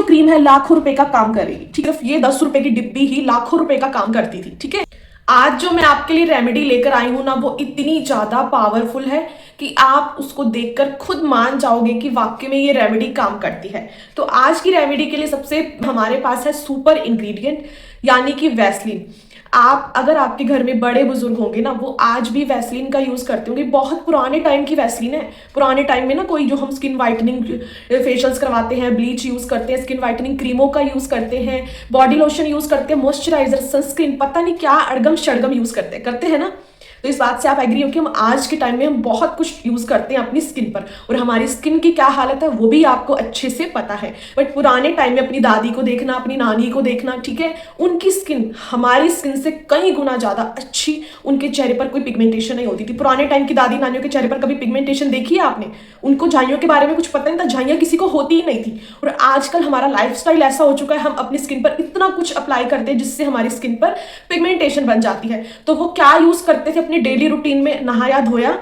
जो क्रीम है लाखों रुपए का काम करेगी, ठीक है। ये 10 रुपए की डिब्बी ही लाखों रुपए का काम करती थी, ठीक है। आज जो मैं आपके लिए रेमेडी लेकर आई हूं ना, वो इतनी ज्यादा पावरफुल है कि आप उसको देखकर खुद मान जाओगे कि वाकई में ये रेमेडी काम करती है। तो आज की रेमेडी के लिए सबसे हमारे पास है सुपर इंग्रेडिएंट, यानी कि वैसलीन। आप अगर आपके घर में बड़े बुजुर्ग होंगे ना, वो आज भी वैसलीन का यूज करते होंगे। बहुत पुराने टाइम की वैसलीन है। पुराने टाइम में ना कोई जो हम स्किन वाइटनिंग फेशियल्स करवाते हैं, ब्लीच यूज करते हैं, स्किन वाइटनिंग क्रीमों का यूज करते हैं, बॉडी लोशन यूज करते हैं, मॉइस्चराइजर, सनस्क्रीन, पता नहीं क्या अड़गम शड़गम यूज करते हैं ना। तो इस बात से आप एग्री हो कि हम आज के टाइम में हम बहुत कुछ यूज करते हैं अपनी स्किन पर, और हमारी स्किन की क्या हालत है वो भी आपको अच्छे से पता है। बट पुराने टाइम में अपनी दादी को देखना, अपनी नानी को देखना, ठीक है, उनकी स्किन हमारी स्किन से कई गुना ज्यादा अच्छी, उनके चेहरे पर कोई पिगमेंटेशन नहीं होती थी। पुराने टाइम की दादी नानियों के चेहरे पर कभी पिगमेंटेशन देखी है आपने? उनको झाइयों के बारे में कुछ पता नहीं था, झाइयां किसी को होती ही नहीं थी। और आजकल हमारा लाइफस्टाइल ऐसा हो चुका है, हम अपनी स्किन पर इतना कुछ अप्लाई करते हैं जिससे हमारी स्किन पर पिगमेंटेशन बन जाती है। तो वो क्या यूज करते थे अपनी डेली रूटीन में? नहाया धोया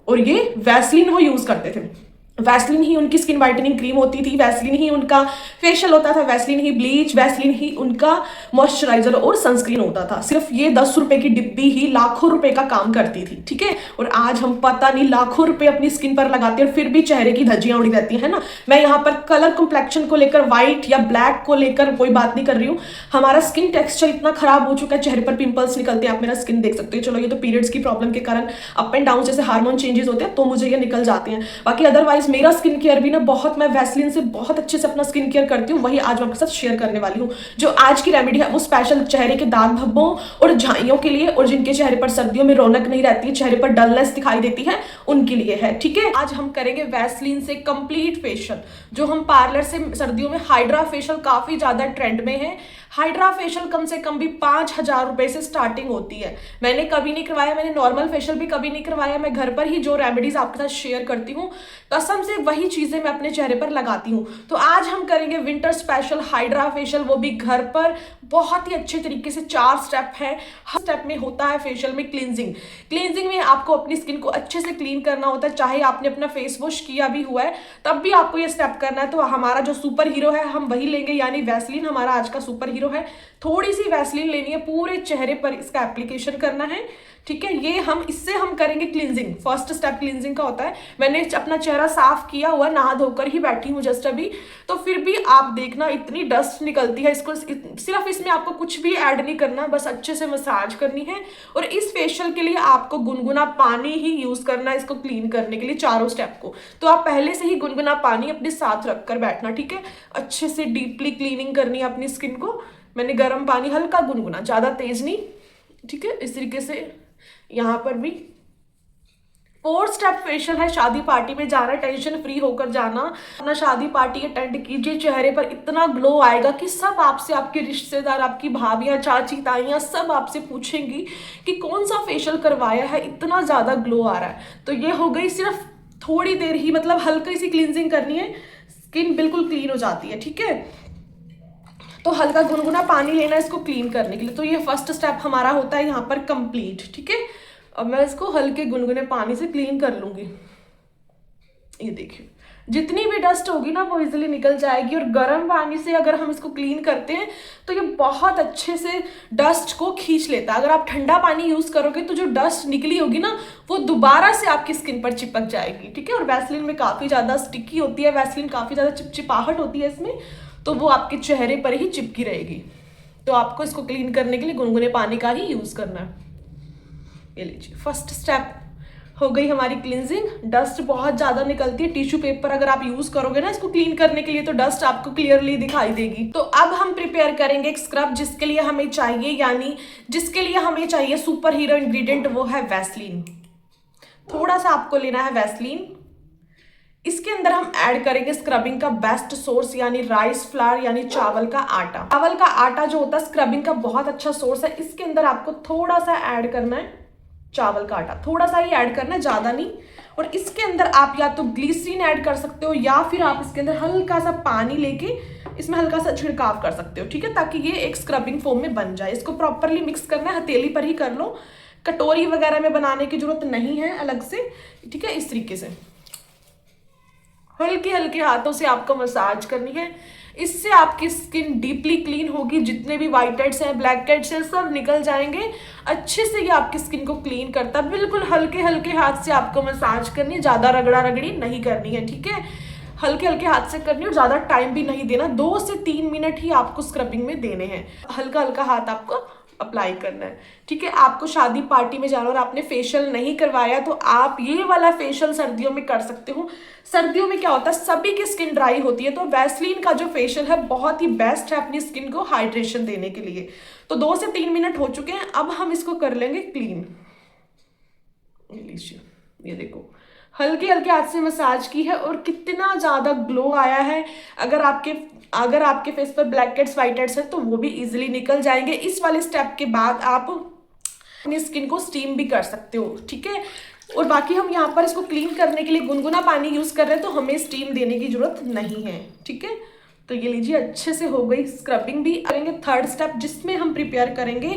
और ये वैसलीन वो यूज करते थे। वैसलीन ही उनकी स्किन वाइटनिंग क्रीम होती थी, वैसलीन ही उनका फेशियल होता था, वैसलीन ही ब्लीच, वैसलीन ही उनका मॉइस्चराइजर और सनस्क्रीन होता था। सिर्फ ये 10 रुपए की डिब्बी ही लाखों रुपए का काम करती थी, ठीक है। और आज हम पता नहीं लाखों रुपए अपनी स्किन पर लगाते हैं और फिर भी चेहरे की धज्जियां उड़ी रहती है ना। मैं यहाँ पर कलर कॉम्प्लेक्शन को लेकर, व्हाइट या ब्लैक को लेकर कोई बात नहीं कर रही हूँ। हमारा स्किन टेक्सचर इतना खराब हो चुका है, चेहरे पर पिंपल्स निकलते हैं, आप मेरा स्किन देख सकते हो। चलो ये तो पीरियड्स की प्रॉब्लम के कारण अप एंड डाउन जैसे हार्मोन चेंजेस होते हैं तो मुझे ये निकल जाते हैं। बाकी अदरवाइज मेरा स्किन केयर भी ना बहुत, मैं वैसलीन से बहुत अच्छे से अपना स्किन केयर करती हूँ। वही आज मैं आपके साथ शेयर करने वाली हूँ। जो आज की रेमेडी है वो स्पेशल चेहरे के दाग धब्बों और झाइयों के लिए, और जिनके चेहरे पर सर्दियों में रौनक नहीं रहती है, चेहरे पर डलनेस दिखाई देती है, उनके लिए है, ठीक है। आज हम करेंगे वैसलीन से कंप्लीट फेशियल। जो हम पार्लर से सर्दियों में हाइड्रा फेशियल काफी ज्यादा ट्रेंड में है। हाइड्रा फेशियल कम से कम भी 5,000 रुपए से स्टार्टिंग होती है। मैंने कभी नहीं करवाया, मैंने नॉर्मल फेशियल भी कभी नहीं करवाया। मैं घर पर ही जो रेमेडीज आपके साथ शेयर करती हूँ, कसम से वही चीजें मैं अपने चेहरे पर लगाती हूँ। तो आज हम करेंगे विंटर स्पेशल हाइड्रा फेशियल, वो भी घर पर, बहुत ही अच्छे तरीके से। 4 स्टेप है। हर स्टेप में होता है फेशियल में क्लींजिंग। क्लींजिंग में आपको अपनी स्किन को अच्छे से क्लीन करना होता है, चाहे आपने अपना फेस वॉश किया भी हुआ है तब भी आपको ये स्टेप करना है। तो हमारा जो सुपर हीरो है हम वही लेंगे, यानी वैसलीन हमारा आज का सुपर हीरो है। थोड़ी सी वैसलीन लेनी है, पूरे चेहरे पर इसका एप्लीकेशन करना है, ठीक है। ये हम इससे हम करेंगे क्लींजिंग। फर्स्ट स्टेप क्लींजिंग का होता है। मैंने अपना चेहरा साफ किया हुआ, नहा धोकर ही बैठी हूँ जस्ट अभी, तो फिर भी आप देखना इतनी डस्ट निकलती है। इसको सिर्फ इसमें आपको कुछ भी ऐड नहीं करना, बस अच्छे से मसाज करनी है। और इस फेशियल के लिए आपको गुनगुना पानी ही यूज करना है इसको क्लीन करने के लिए, चारों स्टेप को। तो आप पहले से ही गुनगुना पानी अपने साथ रखकर बैठना, ठीक है। अच्छे से डीपली क्लीनिंग करनी है अपनी स्किन को। मैंने गर्म पानी, हल्का गुनगुना, ज्यादा तेज नहीं, ठीक है। इस तरीके से यहाँ पर भी 4 स्टेप फेशियल है। शादी पार्टी में जाना, टेंशन फ्री होकर जाना, अपना शादी पार्टी अटेंड कीजिए। चेहरे पर इतना ग्लो आएगा कि सब आपसे, आपके रिश्तेदार, आपकी भाभियां, चाची, ताइयां, सब आपसे पूछेंगी कि कौन सा फेशियल करवाया है, इतना ज्यादा ग्लो आ रहा है। तो ये हो गई, सिर्फ थोड़ी देर ही, मतलब हल्की सी क्लींजिंग करनी है, स्किन बिल्कुल क्लीन हो जाती है, ठीक है। तो हल्का गुनगुना पानी लेना है इसको क्लीन करने के लिए। तो ये फर्स्ट स्टेप हमारा होता है यहाँ पर कंप्लीट, ठीक है। अब मैं इसको हल्के गुनगुने पानी से क्लीन कर लूंगी। ये देखिए, जितनी भी डस्ट होगी ना वो इजीली निकल जाएगी। और गर्म पानी से अगर हम इसको क्लीन करते हैं तो ये बहुत अच्छे से डस्ट को खींच लेता है। अगर आप ठंडा पानी यूज करोगे तो जो डस्ट निकली होगी ना वो दोबारा से आपकी स्किन पर चिपक जाएगी, ठीक है। और वैसलीन में काफी ज्यादा स्टिकी होती है, वैसलीन काफी ज्यादा चिपचिपाहट होती है इसमें, तो वो आपके चेहरे पर ही चिपकी रहेगी। तो आपको इसको क्लीन करने के लिए गुनगुने पानी का ही यूज करना है। ये लीजिए, फर्स्ट स्टेप हो गई हमारी क्लींजिंग। डस्ट बहुत ज्यादा निकलती है, टिश्यू पेपर अगर आप यूज करोगे ना इसको क्लीन करने के लिए तो डस्ट आपको क्लियरली दिखाई देगी। तो अब हम प्रिपेयर करेंगे एक स्क्रब, जिसके लिए हमें चाहिए, यानी जिसके लिए हमें चाहिए सुपर हीरो इंग्रेडिएंट, वो है वैसलीन। थोड़ा सा आपको लेना है वैसलीन। इसके अंदर हम ऐड करेंगे स्क्रबिंग का बेस्ट सोर्स, यानी राइस फ्लावर, यानी चावल का आटा। चावल का आटा जो होता है स्क्रबिंग का बहुत अच्छा सोर्स है। इसके अंदर आपको थोड़ा सा ऐड करना है चावल का आटा, थोड़ा सा ही ऐड करना है, ज्यादा नहीं। और इसके अंदर आप या तो ग्लिसरीन ऐड कर सकते हो, या फिर आप इसके अंदर हल्का सा पानी लेके इसमें हल्का सा छिड़काव कर सकते हो, ठीक है, ताकि ये एक स्क्रबिंग फोम में बन जाए। इसको प्रॉपरली मिक्स करना है, हथेली पर ही कर लो, कटोरी वगैरह में बनाने की जरूरत नहीं है अलग से, ठीक है। इस तरीके से हल्के हल्के हाथों से आपको मसाज करनी है। इससे आपकी स्किन डीपली क्लीन होगी, जितने भी व्हाइट हेड्स हैं, ब्लैक हेड्स हैं, सब निकल जाएंगे। अच्छे से ये आपकी स्किन को क्लीन करता है। बिल्कुल हल्के हल्के हाथ से आपको मसाज करनी है, ज़्यादा रगड़ा रगड़ी नहीं करनी है, ठीक है। हल्के हल्के हाथ से करनी है और ज़्यादा टाइम भी नहीं देना, 2 से 3 मिनट ही आपको स्क्रबिंग में देने हैं। हल्का हल्का हाथ आपको अप्लाई करना है, ठीक है। आपको शादी पार्टी में जाना और आपने फेशियल नहीं करवाया तो आप ये वाला फेशियल सर्दियों में कर सकते हो। सर्दियों में क्या होता है, सभी की स्किन ड्राई होती है, तो वैसलीन का जो फेशियल है बहुत ही बेस्ट है अपनी स्किन को हाइड्रेशन देने के लिए। तो 2 से 3 मिनट हो चुके हैं, अब हम इसको कर लेंगे क्लीन। लीजिए, ये देखो हल्के हल्के हाथ से मसाज की है और कितना ज़्यादा ग्लो आया है। अगर आपके फेस पर ब्लैक हेड्स व्हाइट हेड्स है तो वो भी इजीली निकल जाएंगे। इस वाले स्टेप के बाद आप अपनी स्किन को स्टीम भी कर सकते हो, ठीक है। और बाकी हम यहाँ पर इसको क्लीन करने के लिए गुनगुना पानी यूज़ कर रहे हैं, तो हमें स्टीम देने की जरूरत नहीं है, ठीक है। तो ये लीजिए, अच्छे से हो गई स्क्रबिंग भी। करेंगे थर्ड स्टेप, जिसमें हम प्रिपेयर करेंगे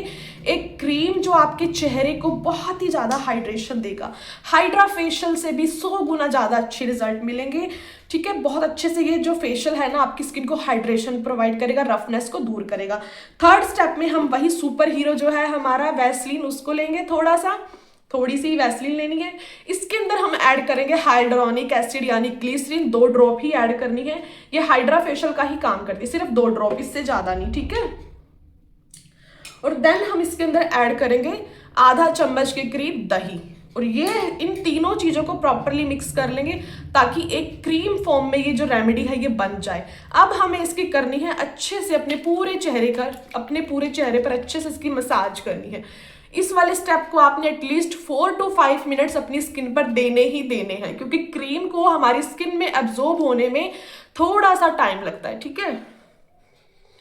एक क्रीम जो आपके चेहरे को बहुत ही ज़्यादा हाइड्रेशन देगा। हाइड्रा फेशियल से भी 100 गुना ज़्यादा अच्छे रिजल्ट मिलेंगे, ठीक है। बहुत अच्छे से ये जो फेशियल है ना आपकी स्किन को हाइड्रेशन प्रोवाइड करेगा, रफनेस को दूर करेगा। थर्ड स्टेप में हम वही सुपर हीरो जो है हमारा वैसलीन, उसको लेंगे, थोड़ी सी वैसलीन लेनी है। इसके अंदर हम ऐड करेंगे हाइड्रोनिक एसिड यानी ग्लिसरीन, 2 ड्रॉप ही ऐड करनी है। ये हाइड्रा फेशियल का ही काम करती है, सिर्फ 2 ड्रॉप, इससे ज्यादा नहीं, ठीक है। और देन हम इसके अंदर ऐड करेंगे आधा चम्मच के करीब दही, और ये इन तीनों चीजों को प्रॉपरली मिक्स कर लेंगे ताकि एक क्रीम फॉर्म में ये जो रेमेडी है ये बन जाए। अब हमें इसकी करनी है अच्छे से अपने पूरे चेहरे पर अच्छे से इसकी मसाज करनी है। इस वाले स्टेप को आपने एटलीस्ट 4 to 5 मिनट्स अपनी स्किन पर देने ही देने हैं, क्योंकि क्रीम को हमारी स्किन में एब्जॉर्ब होने में थोड़ा सा टाइम लगता है, ठीक है।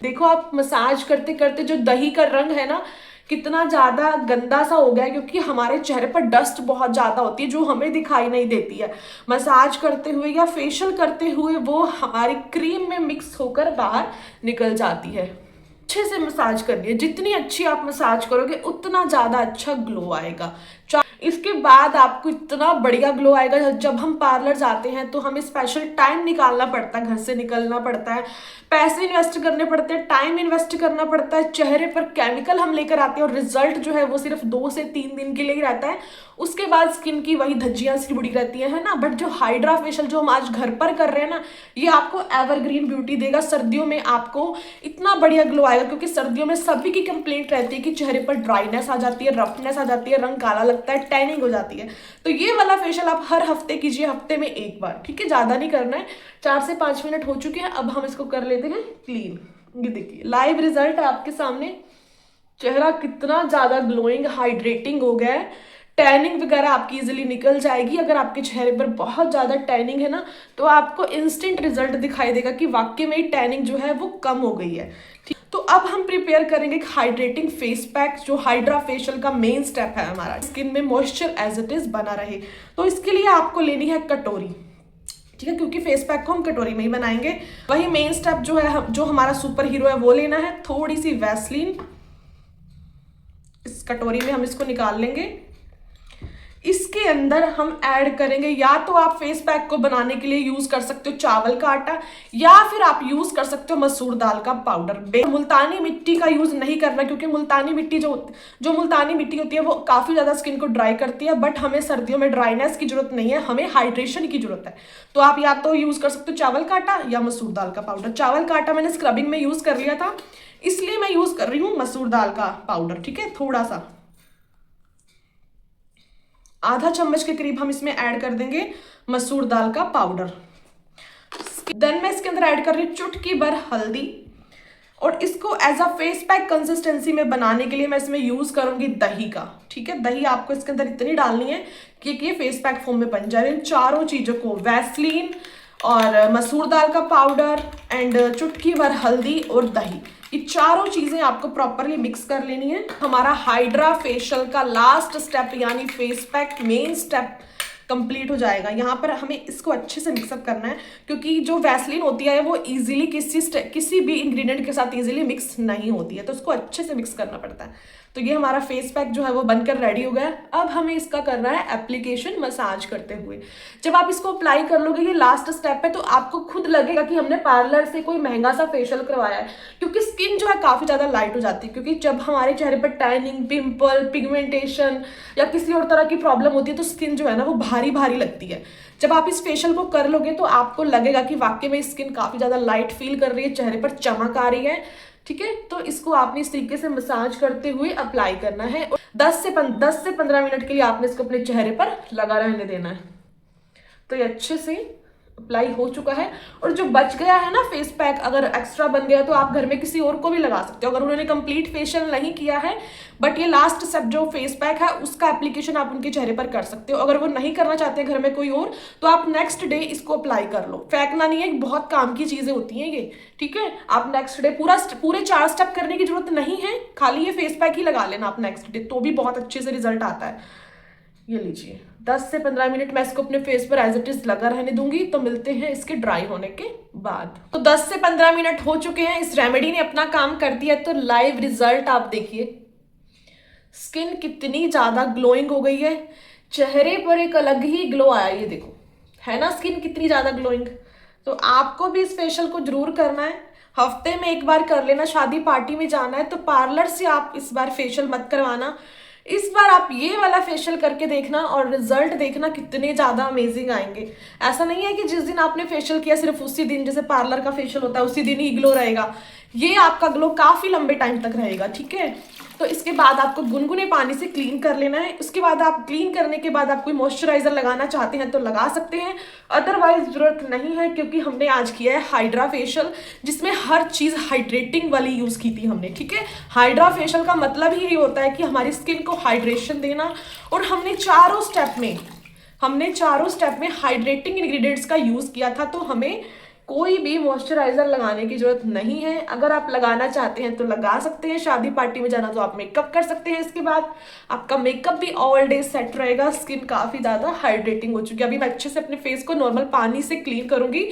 देखो आप मसाज करते करते जो दही का रंग है ना कितना ज्यादा गंदा सा हो गया है, क्योंकि हमारे चेहरे पर डस्ट बहुत ज्यादा होती है जो हमें दिखाई नहीं देती है। मसाज करते हुए या फेशियल करते हुए वो हमारी क्रीम में मिक्स होकर बाहर निकल जाती है। अच्छे से मसाज करनी है, जितनी अच्छी आप मसाज करोगे उतना ज्यादा अच्छा ग्लो आएगा। इसके बाद आपको इतना बढ़िया ग्लो आएगा। जब हम पार्लर जाते हैं तो हमें स्पेशल टाइम निकालना पड़ता है, घर से निकलना पड़ता है, पैसे इन्वेस्ट करने पड़ते हैं, टाइम इन्वेस्ट करना पड़ता है, चेहरे पर केमिकल हम लेकर आते हैं और रिजल्ट जो है वो सिर्फ 2 से 3 दिन के लिए ही रहता है। उसके बाद स्किन की वही धज्जियां सी बुड़ी रहती है ना। बट जो हाइड्रा फेशियल जो हम आज घर पर कर रहे हैं ना, ये आपको एवरग्रीन ब्यूटी देगा। सर्दियों में आपको इतना बढ़िया ग्लो आएगा, क्योंकि सर्दियों में सभी की कंप्लेंट रहती है कि चेहरे पर ड्राइनेस आ जाती है, रफनेस आ जाती है, रंग काला लगता है, टैनिंग हो जाती है। तो ये वाला फेशियल आप हर हफ्ते कीजिए, हफ्ते में 1 बार, ठीक है, ज्यादा नहीं करना है। 4 से 5 मिनट हो चुके हैं, अब हम इसको कर लेते हैं क्लीन। ये देखिए लाइव रिजल्ट है आपके सामने, चेहरा कितना ज्यादा ग्लोइंग हाइड्रेटिंग हो गया है। टैनिंग वगैरह आपकी इजीली निकल जाएगी। अगर आपके चेहरे पर बहुत ज़्यादा टैनिंग है ना तो आपको इंस्टेंट रिजल्ट दिखाई देगा कि वाकई में टैनिंग जो है वो कम हो गई है, ठीक। तो अब हम प्रिपेयर करेंगे एक हाइड्रेटिंग फेस पैक, जो हाइड्रा फेशियल का मेन स्टेप है हमारा, स्किन में मॉइस्चर एज इट इज बना रहे। तो इसके लिए आपको लेनी है कटोरी, ठीक है, क्योंकि फेस पैक को हम कटोरी में ही बनाएंगे। वही मेन स्टेप जो है, जो हमारा सुपर हीरो है वो लेना है। थोड़ी सी वैसलीन इस कटोरी में हम इसको निकाल लेंगे। इसके अंदर हम ऐड करेंगे, या तो आप फेस पैक को बनाने के लिए यूज कर सकते हो चावल का आटा, या फिर आप यूज कर सकते हो मसूर दाल का पाउडर। मुल्तानी मिट्टी का यूज नहीं करना, क्योंकि मुल्तानी मिट्टी जो मुल्तानी मिट्टी होती है वो काफी ज्यादा स्किन को ड्राई करती है। बट हमें सर्दियों में ड्राइनेस की जरूरत नहीं है, हमें हाइड्रेशन की जरूरत है। तो आप या तो यूज कर सकते हो चावल का आटा या मसूर दाल का पाउडर। चावल का आटा मैंने स्क्रबिंग में यूज कर लिया था, इसलिए मैं यूज कर रही हूँ मसूर दाल का पाउडर, ठीक है। थोड़ा सा आधा चम्मच के करीब हम इसमें ऐड कर देंगे मसूर दाल का पाउडर। देन मैं इसके अंदर ऐड कर रही हूँ चुटकी भर हल्दी, और इसको as a face pack consistency में बनाने के लिए मैं इसमें यूज करूंगी दही का, ठीक है। दही आपको इसके अंदर इतनी डालनी है कि ये फेस पैक फॉर्म में बन जाए। इन चारों चीजों को, वैसलीन और मसूर दाल का पाउडर एंड चुटकी भर हल्दी और दही, ये चारों चीजें आपको प्रॉपरली मिक्स कर लेनी है। हमारा हाइड्रा फेशियल का लास्ट स्टेप यानी face pack main step complete हो जाएगा। यहाँ पर हमें इसको अच्छे से मिक्सअप करना है, क्योंकि जो वैसलीन होती है वो इजीली किसी भी इंग्रेडिएंट के साथ इजीली मिक्स नहीं होती है, तो उसको अच्छे से मिक्स करना पड़ता है। तो ये हमारा फेस पैक जो है वो बनकर रेडी हो गया है। अब हमें इसका करना है एप्लीकेशन, मसाज करते हुए। जब आप इसको अप्लाई कर लोगे, ये लास्ट स्टेप है, तो आपको खुद लगेगा कि हमने पार्लर से कोई महंगा सा फेशियल करवाया है, क्योंकि स्किन जो है काफ़ी ज़्यादा लाइट हो जाती है। क्योंकि जब हमारे चेहरे पर टैनिंग, पिंपल, पिगमेंटेशन या किसी और तरह की प्रॉब्लम होती है, तो स्किन जो है ना वो भारी भारी लगती है। जब आप इस फेशियल को कर लोगे तो आपको लगेगा कि वाकई में स्किन काफ़ी ज़्यादा लाइट फील कर रही है, चेहरे पर चमक आ रही है। ठीक है, तो इसको आपने इस तरीके से मसाज करते हुए अप्लाई करना है। 10 से 15 मिनट के लिए आपने इसको अपने चेहरे पर लगा रहने देना है। तो ये अच्छे से अप्लाई हो चुका है। और जो बच गया है ना फेस पैक, अगर एक्स्ट्रा बन गया तो आप घर में किसी और को भी लगा सकते हो, अगर उन्होंने कंप्लीट फेशियल नहीं किया है। बट ये लास्ट स्टेप जो फेस पैक है उसका एप्लीकेशन आप उनके चेहरे पर कर सकते हो। अगर वो नहीं करना चाहते घर में कोई और, तो आप नेक्स्ट डे इसको अप्लाई कर लो। फेंकना नहीं है, बहुत काम की चीजें होती हैं ये। ठीक है, आप नेक्स्ट डे पूरे 4 स्टेप करने की जरूरत नहीं है, खाली ये फेस पैक ही लगा लेना आप नेक्स्ट डे, तो भी बहुत अच्छे से रिजल्ट आता है। ये लीजिए, 10 से 15 मिनट मैं इसको अपने फेस पर एज इट इज लगा रहने दूंगी। तो मिलते हैं इसके ड्राई होने के बाद। तो 10 से 15 मिनट हो चुके हैं, इस रेमेडी ने अपना काम कर दिया। तो लाइव रिजल्ट आप देखिए, स्किन कितनी ज्यादा ग्लोइंग हो गई है, चेहरे पर एक अलग ही ग्लो आया। ये देखो, है ना स्किन कितनी ज्यादा ग्लोइंग। तो आपको भी इस फेशियल को जरूर करना है, हफ्ते में एक बार कर लेना। शादी पार्टी में जाना है तो पार्लर से आप इस बार फेशियल मत करवाना, इस बार आप ये वाला फेशियल करके देखना और रिजल्ट देखना कितने ज्यादा अमेजिंग आएंगे। ऐसा नहीं है कि जिस दिन आपने फेशियल किया सिर्फ उसी दिन, जैसे पार्लर का फेशियल होता है, उसी दिन ही ग्लो रहेगा। ये आपका ग्लो काफी लंबे टाइम तक रहेगा। ठीक है, तो इसके बाद आपको गुनगुने पानी से क्लीन कर लेना है। उसके बाद आप क्लीन करने के बाद आप कोई मॉइस्चराइजर लगाना चाहते हैं तो लगा सकते हैं, अदरवाइज जरूरत नहीं है, क्योंकि हमने आज किया है हाइड्रा फेशियल, जिसमें हर चीज हाइड्रेटिंग वाली यूज की थी हमने। ठीक है, हाइड्रा फेशियल का मतलब ही यही होता है कि हमारी स्किन को हाइड्रेशन देना। और हमने चारों स्टेप में हाइड्रेटिंग इंग्रेडिएंट्स का यूज किया था, तो हमें कोई भी मॉइस्चराइजर लगाने की जरूरत नहीं है। अगर आप लगाना चाहते हैं तो लगा सकते हैं, शादी पार्टी में जाना तो आप मेकअप कर सकते हैं। इसके बाद आपका मेकअप भी ऑल डे सेट रहेगा, स्किन काफी ज्यादा हाइड्रेटिंग हो चुकी है। अभी मैं अच्छे से अपने फेस को नॉर्मल पानी से क्लीन करूंगी।